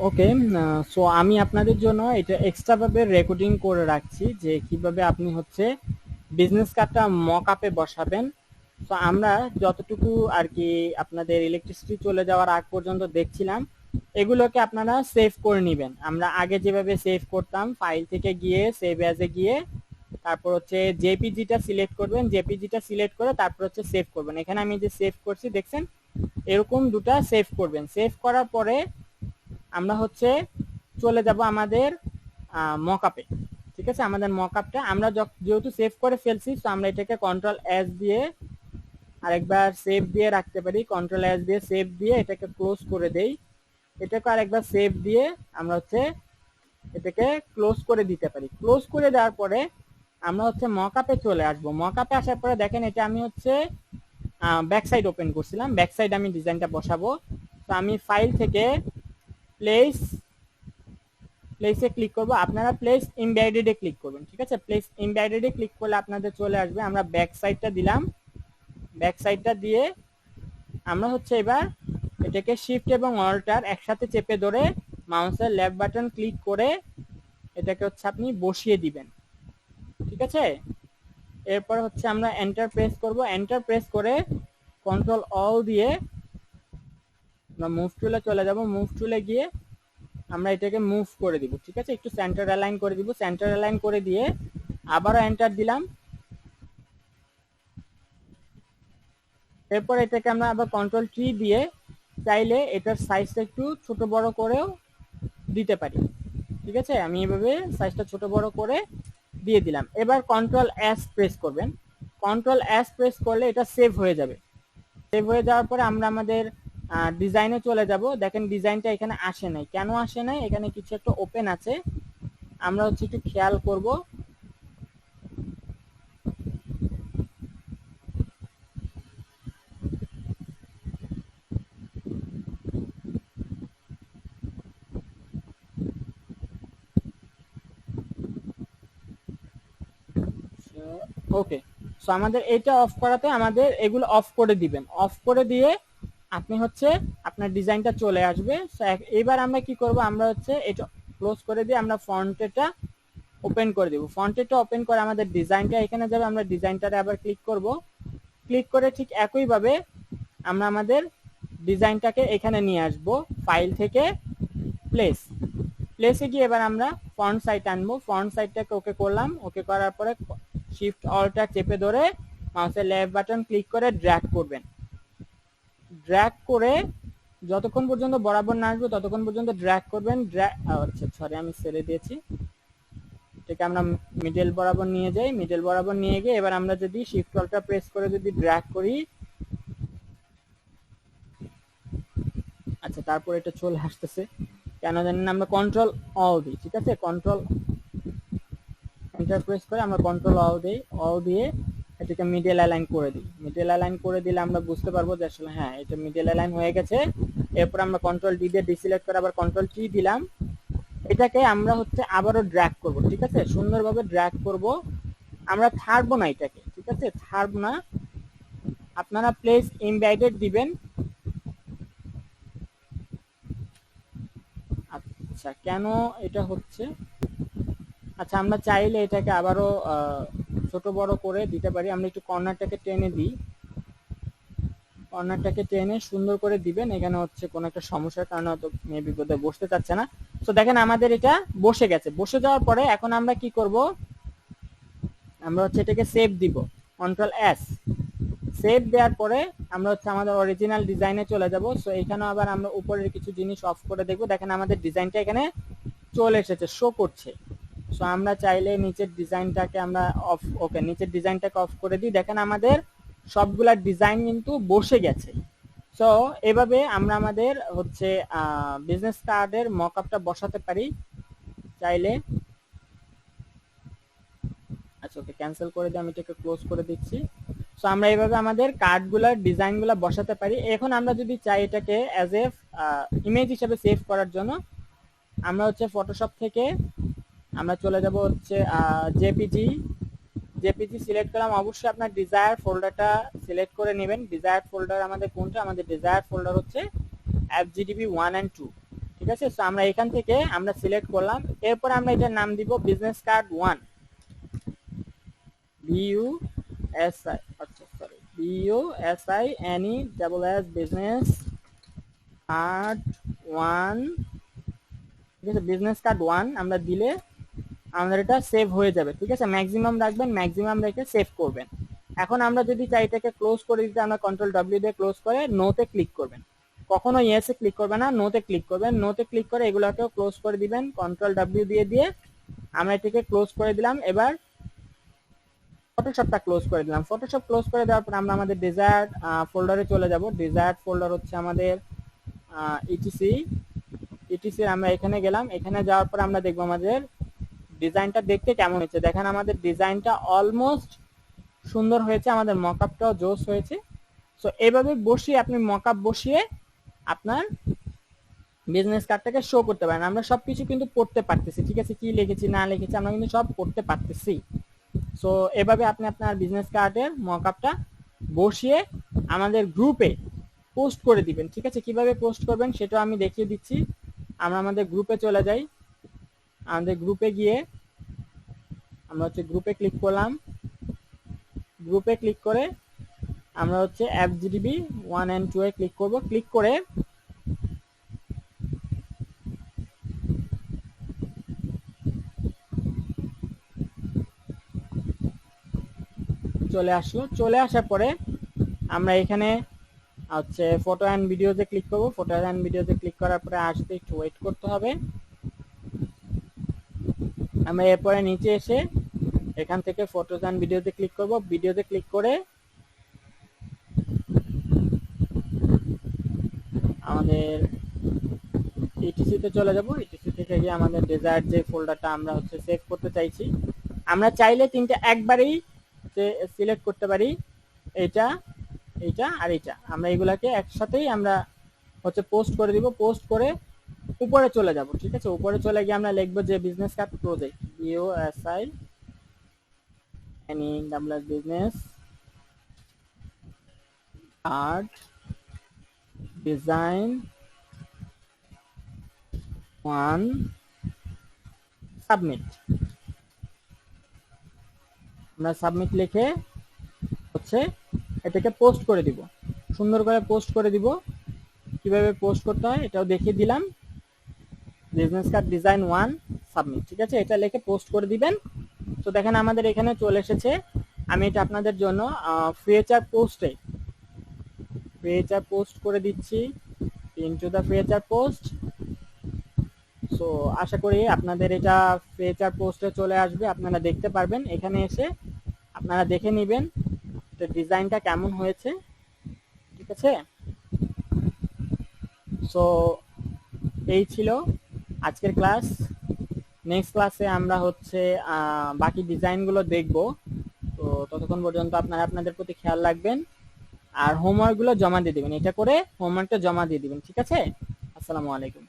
ওকে। So আমি আপনাদের জন্য এটা এক্সট্রা ভাবে রেকর্ডিং করে রাখছি যে কিভাবে আপনি হচ্ছে বিজনেস কার্ডটা মকআপে বসাবেন। তো আমরা যতটুকু আর কি আপনাদের ইলেকট্রিসিটি চলে যাওয়ার আগ পর্যন্ত দেখছিলাম, এগুলোকে আপনারা সেভ করে নেবেন। আমরা আগে যেভাবে সেভ করতাম, ফাইল থেকে গিয়ে সেভ অ্যাজে গিয়ে তারপর হচ্ছে জেপিজিটা সিলেক্ট করবেন, জেপিজিটা সিলেক্ট করে তারপর হচ্ছে সেভ করবেন। এখানে আমি যে সেভ করছি দেখছেন, এরকম দুটা সেভ করবেন। সেভ করার পরে আমরা হচ্ছে চলে যাব আমাদের মকআপে। ঠিক আছে, আমাদের মকআপটা আমরা যেহেতু সেভ করে ফেলছি, তো আমরা এটাকে কন্ট্রোল এস দিয়ে আরেকবার সেভ দিয়ে রাখতে পারি। কন্ট্রোল এস দিয়ে সেভ দিয়ে এটাকে ক্লোজ করে দেই। এটাকে আরেকবার সেভ দিয়ে আমরা হচ্ছে এটাকে ক্লোজ করে দিতে পারি। ক্লোজ করে দেওয়ার পরে আমরা হচ্ছে মকআপে চলে আসবো। মকআপে আসার পরে দেখেন এটা আমি হচ্ছে ব্যাক সাইড ওপেন করছিলাম, ব্যাক সাইড আমি ডিজাইনটা বসাবো। তো আমি ফাইল থেকে প্লেস প্লেসে ক্লিক করব, আপনারা প্লেস এমবেডেড এ ক্লিক করবেন। ঠিক আছে, প্লেস এমবেডেড এ ক্লিক করলে আপনাদের চলে আসবে। আমরা ব্যাক সাইডটা দিলাম, ব্যাক সাইডটা দিয়ে আমরা হচ্ছে এবার এটাকে শিফট এবং অল্টার একসাথে চেপে ধরে মাউসের লেফট বাটন ক্লিক করে এটাকে হচ্ছে আপনি বসিয়ে দিবেন। ঠিক আছে, এরপর হচ্ছে আমরা এন্টার প্রেস করব। এন্টার প্রেস করে কন্ট্রোল অল দিয়ে আমরা মুভ টুলে চলে যাব। মুভ টুলে গিয়ে আমরা এটাকে মুভ করে দিব। ঠিক আছে, একটু সেন্টার অ্যালাইন করে দিব। সেন্টার অ্যালাইন করে দিয়ে আবারও এন্টার দিলাম। এরপর এটাকে আমরা আবার কন্ট্রোল টি দিয়ে চাইলে এটার সাইজটা একটু ছোট বড় করেও দিতে পারি। ঠিক আছে, আমি এভাবে সাইজটা ছোট বড় করে দিয়ে দিলাম। এবার কন্ট্রোল এস প্রেস করবেন। কন্ট্রোল এস প্রেস করলে এটা সেভ হয়ে যাবে। সেভ হয়ে যাওয়ার পরে আমরা আমাদের ডিজাইনে চলে যাব। দেখেন ডিজাইনটা এখানে আসে নাই, কেন আসে নাই? এখানে কিছু একটা ওপেন আছে, আমরা হচ্ছে একটু খেয়াল করব। ওকে, সো আমাদের এটা অফ করাতে আমাদের এগুলো অফ করে দিবেন। অফ করে দিয়ে আপনি হচ্ছে আপনার ডিজাইনটা চলে আসবে। এবার আমরা কি করব, আমরা হচ্ছে এটা ক্লোজ করে দিয়ে আমরা ফন্টটা ওপেন করে দেব। ফন্টটা ওপেন করে আমাদের ডিজাইনটা এখানে যাবে। আমরা ডিজাইনটারে আবার ক্লিক করব। ক্লিক করে ঠিক একইভাবে আমরা আমাদের ডিজাইনটাকে এখানে নিয়ে আসব। ফাইল থেকে প্লেস, প্লেসে গিয়ে এবার আমরা ফন্ট সাইট আনবো। ফন্ট সাইটটাকে ওকে করলাম। ওকে করার পরে শিফট অল্টা চেপে ধরে মাউসের লেফট বাটন ক্লিক করে ড্র্যাগ করবেন। ড্র্যাগ করে যতক্ষণ পর্যন্ত বরাবর না আসবে ততক্ষণ পর্যন্ত ড্র্যাগ করবেন। আচ্ছা সরি, আমি ছেড়ে দিয়েছি। এটাকে আমরা মিডল বরাবর নিয়ে যাই। মিডল বরাবর নিয়ে গিয়ে এবার আমরা যদি শিফট অল্টা প্রেস করে যদি ড্র্যাগ করি, আচ্ছা তারপর এটা চলে আসতেছে কেন জানেন না, আমরা কন্ট্রোল অল দিই। ঠিক আছে, কন্ট্রোল এন্টার প্রেস করে আমরা কন্ট্রোল অল দিই। অল দিয়ে এটাকে মিডল অ্যালাইন করে দিই। মিডল অ্যালাইন করে দিলে আমরা বুঝতে পারবো যে আসলে হ্যাঁ এটা মিডল অ্যালাইন হয়ে গেছে। এরপর আমরা কন্ট্রোল ডি দিয়ে ডিসিলেক্ট করে আবার কন্ট্রোল টি দিলাম। এটাকে আমরা হচ্ছে আবারও ড্র্যাগ করব। ঠিক আছে, সুন্দরভাবে ড্র্যাগ করব, আমরা ছাড়বো না এটাকে। ঠিক আছে, ছাড়বো না। আপনারা প্লেস এমবেডেড দিবেন। আচ্ছা কেন এটা হচ্ছে, আচ্ছা আমরা চাইলে এটাকে আবারও ছোট বড় করে দিতে পারি। আমরা একটু কর্নারটাকে টেনে দিই। কর্নারটাকে টেনে সুন্দর করে দিবেন। এখানে হচ্ছে কোনো একটা সমস্যার কারণে হয়তো মেবি বোধহয় বসতে চাচ্ছে না। তো দেখেন আমাদের এটা বসে গেছে। বসে যাওয়ার পরে এখন আমরা কি করব, আমরা হচ্ছে এটাকে সেভ দিব। কন্ট্রোল এস, সেভ দেওয়ার পরে আমরা হচ্ছে আমাদের অরিজিনাল ডিজাইনে চলে যাব। সো এখানেও আবার আমরা উপরের কিছু জিনিস অফ করে দেখব। দেখেন আমাদের ডিজাইনটা এখানে চলে এসেছে, শো করছে। সো আমরা চাইলে নিচের ডিজাইনটাকে আমরা অফ, ওকে নিচের ডিজাইনটাকে অফ করে দিই। দেখেন আমাদের সবগুলা ডিজাইন কিন্তু বসে গেছে। সো এভাবে আমরা আমাদের হচ্ছে বিজনেস কার্ডের মকআপটা বসাতে পারি চাইলে। আচ্ছা ওকে ক্যান্সেল করে দিয়ে আমি এটাকে ক্লোজ করে দিচ্ছি। সো আমরা এইভাবে আমাদের কার্ডগুলোর ডিজাইনগুলো বসাতে পারি। এখন আমরা যদি চাই এটাকে অ্যাজ এ ইমেজ হিসেবে সেভ করার জন্য আমরা হচ্ছে ফটোশপ থেকে আমরা চলে যাব হচ্ছে জেপিজি। জেপিজি সিলেক্ট করলাম। অবশ্যই আপনার ডিজায়ার ফোল্ডারটা সিলেক্ট করে নেবেন। ডিজায়ার ফোল্ডার আমাদের কোনটা, আমাদের ডিজায়ার ফোল্ডার হচ্ছে FGDB 1 and 2। ঠিক আছে। সো আমরা এখান থেকে আমরা সিলেক্ট করলাম, এরপর আমরা এটার নাম দিব বিজনেস কার্ড 1, BUSI, আচ্ছা সরি, BUSINE বিজনেস কার্ড 1, ঠিক আছে। বিজনেস কার্ড 1 আমরা দিলে আমাদের এটা সেভ হয়ে যাবে, ঠিক আছে। ম্যাক্সিমাম রাখবেন, ম্যাক্সিমাম রেখে সেভ করবেন। এখন আমরা যদি চাই এটাকে ক্লোজ করে দিতে, আমরা কন্ট্রোল ডব্লিউ দিয়ে ক্লোজ করে নোতে ক্লিক করবেন। কখনো ইয়েসে ক্লিক করবেন না, নোতে ক্লিক করবেন। নোতে ক্লিক করে এগুলোকেও ক্লোজ করে দিবেন, কন্ট্রোল ডব্লিউ দিয়ে আমরা এটাকে ক্লোজ করে দিলাম। এবার ফটোশপটা ক্লোজ করে দিলাম। ফটোশপ ক্লোজ করে দেওয়ার পর আমরা আমাদের ডিজায়ার্ড ফোল্ডারে চলে যাব। ডিজায়ার্ড ফোল্ডার হচ্ছে আমাদের ইটিসি। ইটিসি আমরা এখানে গেলাম। এখানে যাওয়ার পর আমরা দেখবো আমাদের ডিজাইনটা দেখতে কেমন হয়েছে। দেখেন আমাদের ডিজাইনটা অলমোস্ট সুন্দর হয়েছে, আমাদের মকআপটাও জোস হয়েছে। সো এইভাবে বসিয়ে আপনি মকআপ বসিয়ে আপনার বিজনেস কার্ডটাকে শো করতে পারেন। আমরা সবকিছু কিন্তু পড়তে পারতেছি, ঠিক আছে, কি লিখেছি না লিখেছি আমরা কিন্তু সব পড়তে পারতেছি। সো এভাবে আপনি আপনার বিজনেস কার্ডের মকআপটা বসিয়ে আমাদের গ্রুপে পোস্ট করে দিবেন, ঠিক আছে। কিভাবে পোস্ট করবেন সেটাও আমি দেখিয়ে দিচ্ছি। আমরা আমাদের গ্রুপে চলে যাই। আমাদের গ্রুপে গিয়ে আমরা হচ্ছে গ্রুপে ক্লিক করলাম। গ্রুপে ক্লিক করে আমরা হচ্ছে FGDB 1 and 2 এ ক্লিক করব। ক্লিক করে চলে আসলো। চলে আসার পরে আমরা এখানে হচ্ছে ফটো অ্যান্ড ভিডিওতে ক্লিক করব। ফটো অ্যান্ড ভিডিওতে ক্লিক করার পরে আসতে একটু ওয়েট করতে হবে। আমরা এরপরে নিচে এসে এখান থেকে ফটোজ অ্যান্ড ভিডিওতে ক্লিক করব। ভিডিওতে ক্লিক করে আমাদের ইটিসিতে চলে যাব। ইটিসি থেকে গিয়ে আমাদের ডিজায়ার যে ফোল্ডারটা আমরা হচ্ছে সেভ করতে চাইছি, আমরা চাইলে তিনটা একবারেই সিলেক্ট করতে পারি, এটা, এইটা আর এইটা। আমরা এগুলাকে একসাথেই আমরা হচ্ছে পোস্ট করে দিব। পোস্ট করে উপরে চলে যাব, ঠিক আছে। উপরে চলে গিয়ে আমরা লিখবো যে business card project, BUSINE business card design 1 submit. আমরা সাবমিট লিখে হচ্ছে এটাকে পোস্ট করে দিব, সুন্দর করে পোস্ট করে দিব। কিভাবে পোস্ট করতে হয় এটাও দেখিয়ে দিলাম। বিজনেস কার্ড ডিজাইন 1 সাবমিট, ঠিক আছে। এটা লিখে পোস্ট করে দিবেন। তো দেখেন আমাদের এখানে চলে এসেছে। আমি এটা আপনাদের জন্য ফিচার পোস্ট করে দিচ্ছি, into the feature post. So আশা করি আপনাদের এটা ফিচার পোস্টে চলে আসবে, আপনারা দেখতে পারবেন। এখানে এসে আপনারা দেখে নেবেন এটা ডিজাইনটা কেমন হয়েছে, ঠিক আছে। সো এই ছিল আজকের ক্লাস। নেক্সট ক্লাসে আমরা হচ্ছে বাকি ডিজাইনগুলো দেখব। তো ততক্ষণ পর্যন্ত আপনারা আপনাদের প্রতি খেয়াল রাখবেন আর হোমওয়ার্কগুলো জমা দিয়ে দিবেন। এটা করে হোমওয়ার্কটা জমা দিয়ে দিবেন, ঠিক আছে। আসসালামু আলাইকুম।